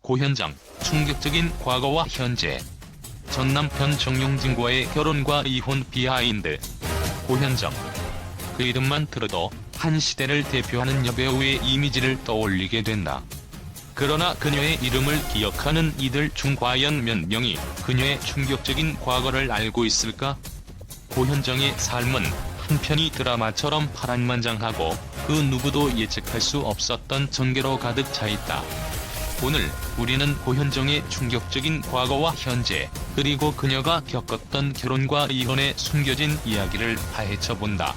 고현정, 충격적인 과거와 현재. 전 남편 정용진과의 결혼과 이혼 비하인드. 고현정. 그 이름만 들어도 한 시대를 대표하는 여배우의 이미지를 떠올리게 된다. 그러나 그녀의 이름을 기억하는 이들 중 과연 몇 명이 그녀의 충격적인 과거를 알고 있을까? 고현정의 삶은 한편이 드라마처럼 파란만장하고 그 누구도 예측할 수 없었던 전개로 가득 차 있다. 오늘 우리는 고현정의 충격적인 과거와 현재, 그리고 그녀가 겪었던 결혼과 이혼의 숨겨진 이야기를 파헤쳐본다.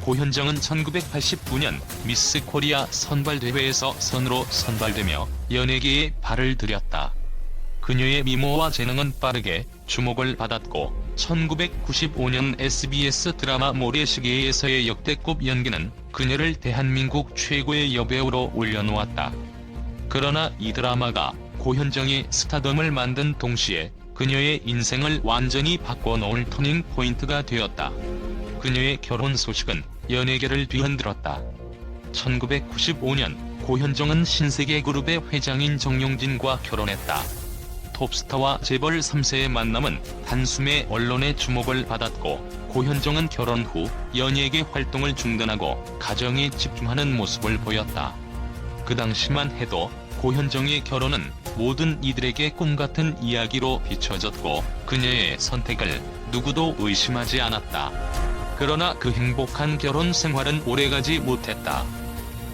고현정은 1989년 미스 코리아 선발대회에서 선으로 선발되며 연예계에 발을 들였다. 그녀의 미모와 재능은 빠르게 주목을 받았고 1995년 SBS 드라마 모래시계에서의 역대급 연기는 그녀를 대한민국 최고의 여배우로 올려놓았다. 그러나 이 드라마가 고현정의 스타덤을 만든 동시에 그녀의 인생을 완전히 바꿔놓을 터닝 포인트가 되었다. 그녀의 결혼 소식은 연예계를 뒤흔들었다. 1995년 고현정은 신세계그룹의 회장인 정용진과 결혼했다. 톱스타와 재벌 3세의 만남은 단숨에 언론의 주목을 받았고 고현정은 결혼 후 연예계 활동을 중단하고 가정에 집중하는 모습을 보였다. 그 당시만 해도 고현정의 결혼은 모든 이들에게 꿈같은 이야기로 비춰졌고 그녀의 선택을 누구도 의심하지 않았다. 그러나 그 행복한 결혼 생활은 오래가지 못했다.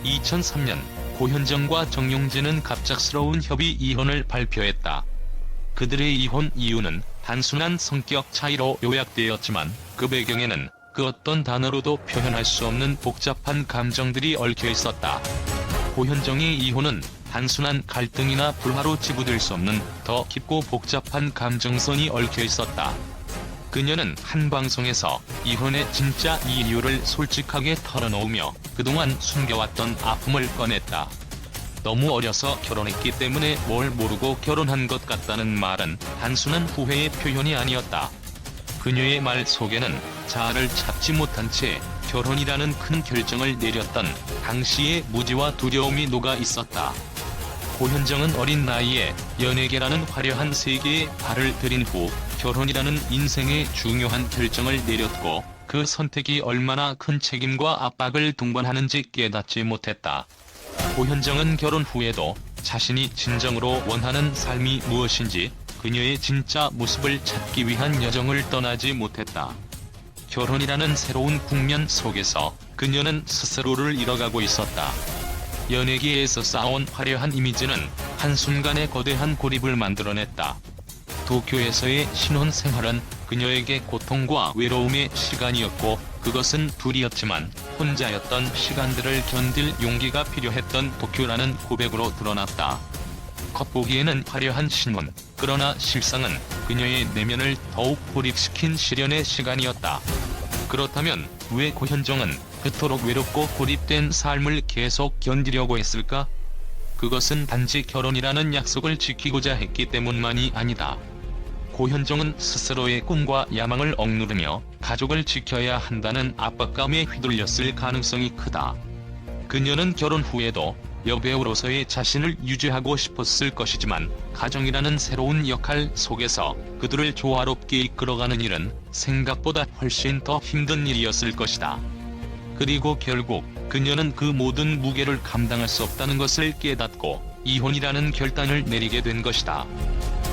2003년 고현정과 정용진은 갑작스러운 협의 이혼을 발표했다. 그들의 이혼 이유는 단순한 성격 차이로 요약되었지만 그 배경에는 그 어떤 단어로도 표현할 수 없는 복잡한 감정들이 얽혀 있었다. 고현정의 이혼은 단순한 갈등이나 불화로 치부될 수 없는 더 깊고 복잡한 감정선이 얽혀 있었다. 그녀는 한 방송에서 이혼의 진짜 이유를 솔직하게 털어놓으며 그동안 숨겨왔던 아픔을 꺼냈다. 너무 어려서 결혼했기 때문에 뭘 모르고 결혼한 것 같다는 말은 단순한 후회의 표현이 아니었다. 그녀의 말 속에는 자아를 찾지 못한 채 결혼이라는 큰 결정을 내렸던 당시의 무지와 두려움이 녹아 있었다. 고현정은 어린 나이에 연예계라는 화려한 세계에 발을 들인 후 결혼이라는 인생의 중요한 결정을 내렸고 그 선택이 얼마나 큰 책임과 압박을 동반하는지 깨닫지 못했다. 고현정은 결혼 후에도 자신이 진정으로 원하는 삶이 무엇인지 그녀의 진짜 모습을 찾기 위한 여정을 떠나지 못했다. 결혼이라는 새로운 국면 속에서 그녀는 스스로를 잃어가고 있었다. 연예계에서 쌓아온 화려한 이미지는 한순간에 거대한 고립을 만들어냈다. 도쿄에서의 신혼생활은 그녀에게 고통과 외로움의 시간이었고 그것은 둘이었지만 혼자였던 시간들을 견딜 용기가 필요했던 도쿄라는 고백으로 드러났다. 겉보기에는 화려한 신혼, 그러나 실상은 그녀의 내면을 더욱 고립시킨 시련의 시간이었다. 그렇다면 왜 고현정은 그토록 외롭고 고립된 삶을 계속 견디려고 했을까? 그것은 단지 결혼이라는 약속을 지키고자 했기 때문만이 아니다. 고현정은 스스로의 꿈과 야망을 억누르며 가족을 지켜야 한다는 압박감에 휘둘렸을 가능성이 크다. 그녀는 결혼 후에도 여배우로서의 자신을 유지하고 싶었을 것이지만 가정이라는 새로운 역할 속에서 그들을 조화롭게 이끌어가는 일은 생각보다 훨씬 더 힘든 일이었을 것이다. 그리고 결국 그녀는 그 모든 무게를 감당할 수 없다는 것을 깨닫고 이혼이라는 결단을 내리게 된 것이다.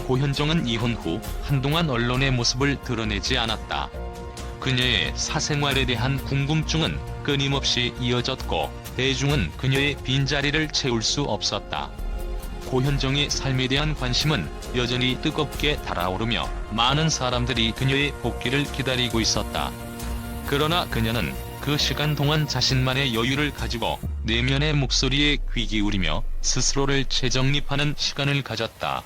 고현정은 이혼 후 한동안 언론의 모습을 드러내지 않았다. 그녀의 사생활에 대한 궁금증은 끊임없이 이어졌고 대중은 그녀의 빈자리를 채울 수 없었다. 고현정의 삶에 대한 관심은 여전히 뜨겁게 달아오르며 많은 사람들이 그녀의 복귀를 기다리고 있었다. 그러나 그녀는 그 시간 동안 자신만의 여유를 가지고 내면의 목소리에 귀 기울이며 스스로를 재정립하는 시간을 가졌다.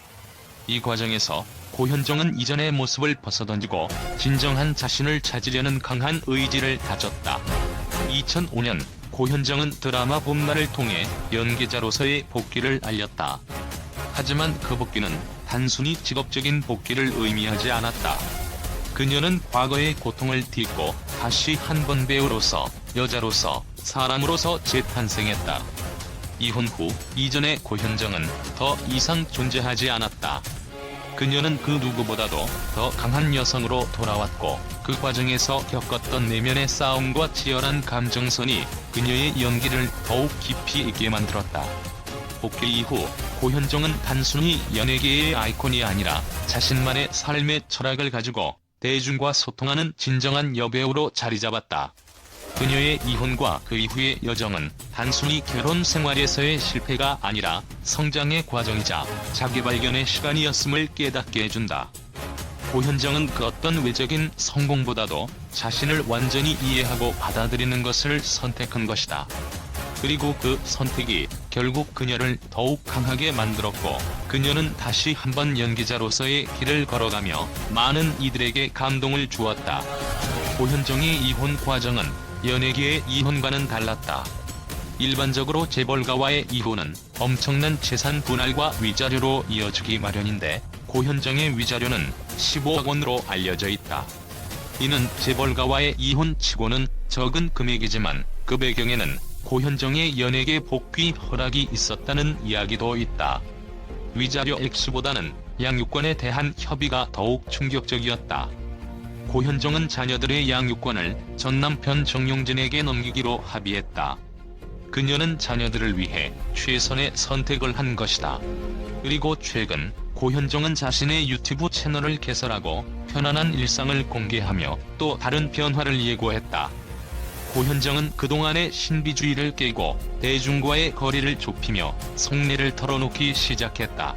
이 과정에서 고현정은 이전의 모습을 벗어던지고 진정한 자신을 찾으려는 강한 의지를 다졌다. 2005년 고현정은 드라마 봄날을 통해 연기자로서의 복귀를 알렸다. 하지만 그 복귀는 단순히 직업적인 복귀를 의미하지 않았다. 그녀는 과거의 고통을 딛고 다시 한 번 배우로서, 여자로서, 사람으로서 재탄생했다. 이혼 후 이전의 고현정은 더 이상 존재하지 않았다. 그녀는 그 누구보다도 더 강한 여성으로 돌아왔고 그 과정에서 겪었던 내면의 싸움과 치열한 감정선이 그녀의 연기를 더욱 깊이 있게 만들었다. 복귀 이후 고현정은 단순히 연예계의 아이콘이 아니라 자신만의 삶의 철학을 가지고 대중과 소통하는 진정한 여배우로 자리잡았다. 그녀의 이혼과 그 이후의 여정은 단순히 결혼 생활에서의 실패가 아니라 성장의 과정이자 자기발견의 시간이었음을 깨닫게 해준다. 고현정은 그 어떤 외적인 성공보다도 자신을 완전히 이해하고 받아들이는 것을 선택한 것이다. 그리고 그 선택이 결국 그녀를 더욱 강하게 만들었고 그녀는 다시 한번 연기자로서의 길을 걸어가며 많은 이들에게 감동을 주었다. 고현정의 이혼 과정은 연예계의 이혼과는 달랐다. 일반적으로 재벌가와의 이혼은 엄청난 재산 분할과 위자료로 이어지기 마련인데 고현정의 위자료는 15억 원으로 알려져 있다. 이는 재벌가와의 이혼치고는 적은 금액이지만 그 배경에는 고현정의 연예계 복귀 허락이 있었다는 이야기도 있다. 위자료 액수보다는 양육권에 대한 협의가 더욱 충격적이었다. 고현정은 자녀들의 양육권을 전 남편 정용진에게 넘기기로 합의했다. 그녀는 자녀들을 위해 최선의 선택을 한 것이다. 그리고 최근 고현정은 자신의 유튜브 채널을 개설하고 편안한 일상을 공개하며 또 다른 변화를 예고했다. 고현정은 그동안의 신비주의를 깨고 대중과의 거리를 좁히며 속내를 털어놓기 시작했다.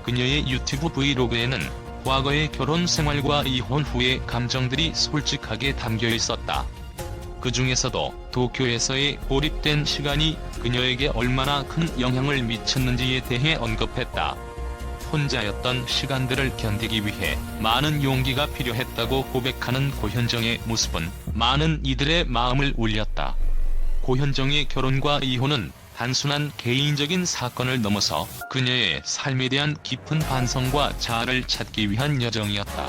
그녀의 유튜브 브이로그에는 과거의 결혼 생활과 이혼 후의 감정들이 솔직하게 담겨 있었다. 그 중에서도 도쿄에서의 고립된 시간이 그녀에게 얼마나 큰 영향을 미쳤는지에 대해 언급했다. 혼자였던 시간들을 견디기 위해 많은 용기가 필요했다고 고백하는 고현정의 모습은 많은 이들의 마음을 울렸다. 고현정의 결혼과 이혼은 단순한 개인적인 사건을 넘어서 그녀의 삶에 대한 깊은 반성과 자아를 찾기 위한 여정이었다.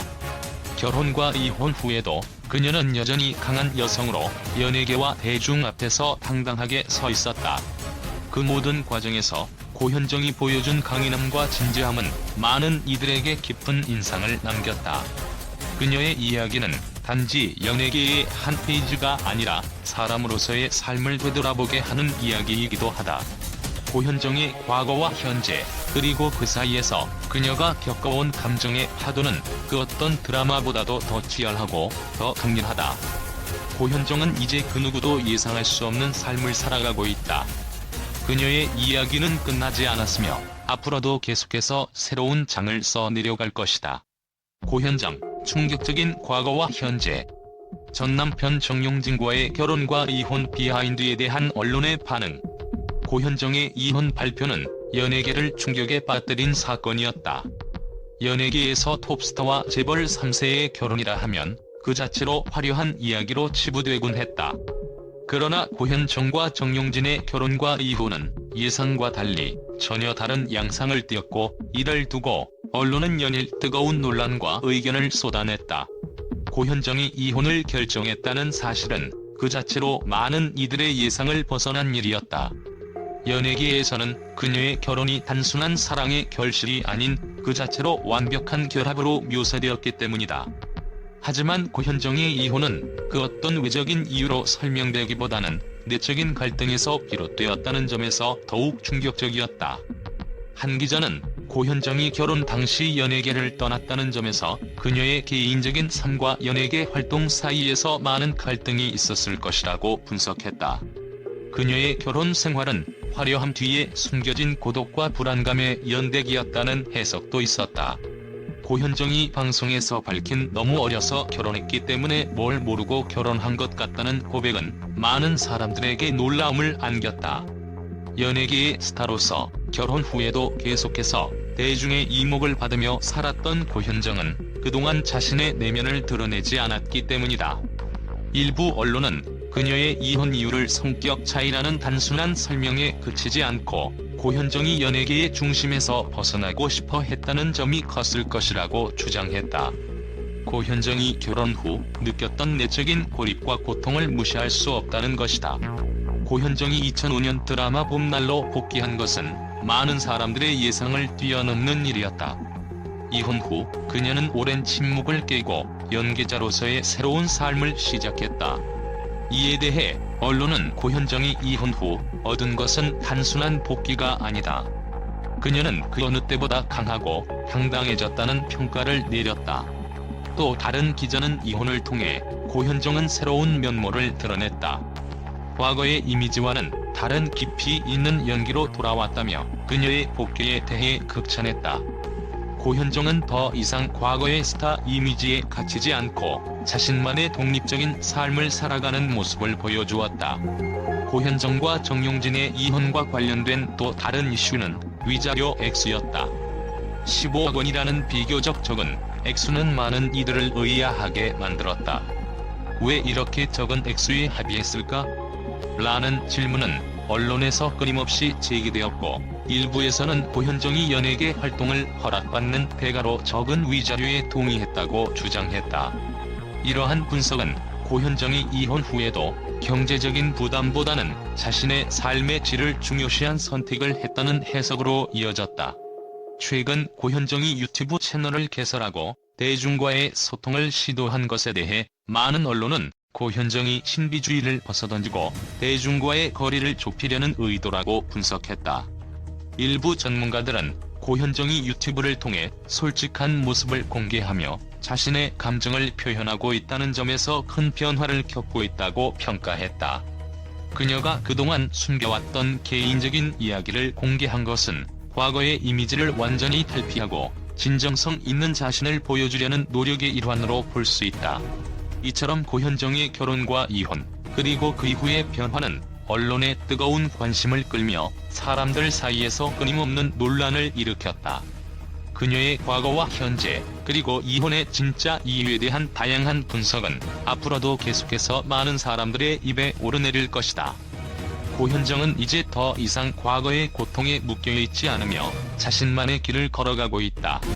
결혼과 이혼 후에도 그녀는 여전히 강한 여성으로 연예계와 대중 앞에서 당당하게 서 있었다. 그 모든 과정에서 고현정이 보여준 강인함과 진지함은 많은 이들에게 깊은 인상을 남겼다. 그녀의 이야기는 단지 연예계의 한 페이지가 아니라 사람으로서의 삶을 되돌아보게 하는 이야기이기도 하다. 고현정의 과거와 현재, 그리고 그 사이에서 그녀가 겪어온 감정의 파도는 그 어떤 드라마보다도 더 치열하고 더 강렬하다. 고현정은 이제 그 누구도 예상할 수 없는 삶을 살아가고 있다. 그녀의 이야기는 끝나지 않았으며 앞으로도 계속해서 새로운 장을 써 내려갈 것이다. 고현정, 충격적인 과거와 현재. 전 남편 정용진과의 결혼과 이혼 비하인드에 대한 언론의 반응. 고현정의 이혼 발표는 연예계를 충격에 빠뜨린 사건이었다. 연예계에서 톱스타와 재벌 3세의 결혼이라 하면 그 자체로 화려한 이야기로 치부되곤 했다. 그러나 고현정과 정용진의 결혼과 이혼은 예상과 달리 전혀 다른 양상을 띠었고 이를 두고 언론은 연일 뜨거운 논란과 의견을 쏟아냈다. 고현정이 이혼을 결정했다는 사실은 그 자체로 많은 이들의 예상을 벗어난 일이었다. 연예계에서는 그녀의 결혼이 단순한 사랑의 결실이 아닌 그 자체로 완벽한 결합으로 묘사되었기 때문이다. 하지만 고현정의 이혼은 그 어떤 외적인 이유로 설명되기보다는 내적인 갈등에서 비롯되었다는 점에서 더욱 충격적이었다. 한 기자는 고현정이 결혼 당시 연예계를 떠났다는 점에서 그녀의 개인적인 삶과 연예계 활동 사이에서 많은 갈등이 있었을 것이라고 분석했다. 그녀의 결혼 생활은 화려함 뒤에 숨겨진 고독과 불안감의 연대기였다는 해석도 있었다. 고현정이 방송에서 밝힌 너무 어려서 결혼했기 때문에 뭘 모르고 결혼한 것 같다는 고백은 많은 사람들에게 놀라움을 안겼다. 연예계의 스타로서 결혼 후에도 계속해서 대중의 이목을 받으며 살았던 고현정은 그동안 자신의 내면을 드러내지 않았기 때문이다. 일부 언론은 그녀의 이혼 이유를 성격 차이라는 단순한 설명에 그치지 않고 고현정이 연예계의 중심에서 벗어나고 싶어 했다는 점이 컸을 것이라고 주장했다. 고현정이 결혼 후 느꼈던 내적인 고립과 고통을 무시할 수 없다는 것이다. 고현정이 2005년 드라마 봄날로 복귀한 것은 많은 사람들의 예상을 뛰어넘는 일이었다. 이혼 후 그녀는 오랜 침묵을 깨고 연기자로서의 새로운 삶을 시작했다. 이에 대해 언론은 고현정이 이혼 후 얻은 것은 단순한 복귀가 아니다. 그녀는 그 어느 때보다 강하고 당당해졌다는 평가를 내렸다. 또 다른 기자는 이혼을 통해 고현정은 새로운 면모를 드러냈다. 과거의 이미지와는 다른 깊이 있는 연기로 돌아왔다며 그녀의 복귀에 대해 극찬했다. 고현정은 더 이상 과거의 스타 이미지에 갇히지 않고 자신만의 독립적인 삶을 살아가는 모습을 보여주었다. 고현정과 정용진의 이혼과 관련된 또 다른 이슈는 위자료 액수였다. 15억 원이라는 비교적 적은 액수는 많은 이들을 의아하게 만들었다. 왜 이렇게 적은 액수에 합의했을까? 라는 질문은 언론에서 끊임없이 제기되었고, 일부에서는 고현정이 연예계 활동을 허락받는 대가로 적은 위자료에 동의했다고 주장했다. 이러한 분석은 고현정이 이혼 후에도 경제적인 부담보다는 자신의 삶의 질을 중요시한 선택을 했다는 해석으로 이어졌다. 최근 고현정이 유튜브 채널을 개설하고 대중과의 소통을 시도한 것에 대해 많은 언론은 고현정이 신비주의를 벗어던지고 대중과의 거리를 좁히려는 의도라고 분석했다. 일부 전문가들은 고현정이 유튜브를 통해 솔직한 모습을 공개하며 자신의 감정을 표현하고 있다는 점에서 큰 변화를 겪고 있다고 평가했다. 그녀가 그동안 숨겨왔던 개인적인 이야기를 공개한 것은 과거의 이미지를 완전히 탈피하고 진정성 있는 자신을 보여주려는 노력의 일환으로 볼 수 있다. 이처럼 고현정의 결혼과 이혼, 그리고 그 이후의 변화는 언론의 뜨거운 관심을 끌며 사람들 사이에서 끊임없는 논란을 일으켰다. 그녀의 과거와 현재, 그리고 이혼의 진짜 이유에 대한 다양한 분석은 앞으로도 계속해서 많은 사람들의 입에 오르내릴 것이다. 고현정은 이제 더 이상 과거의 고통에 묶여있지 않으며 자신만의 길을 걸어가고 있다.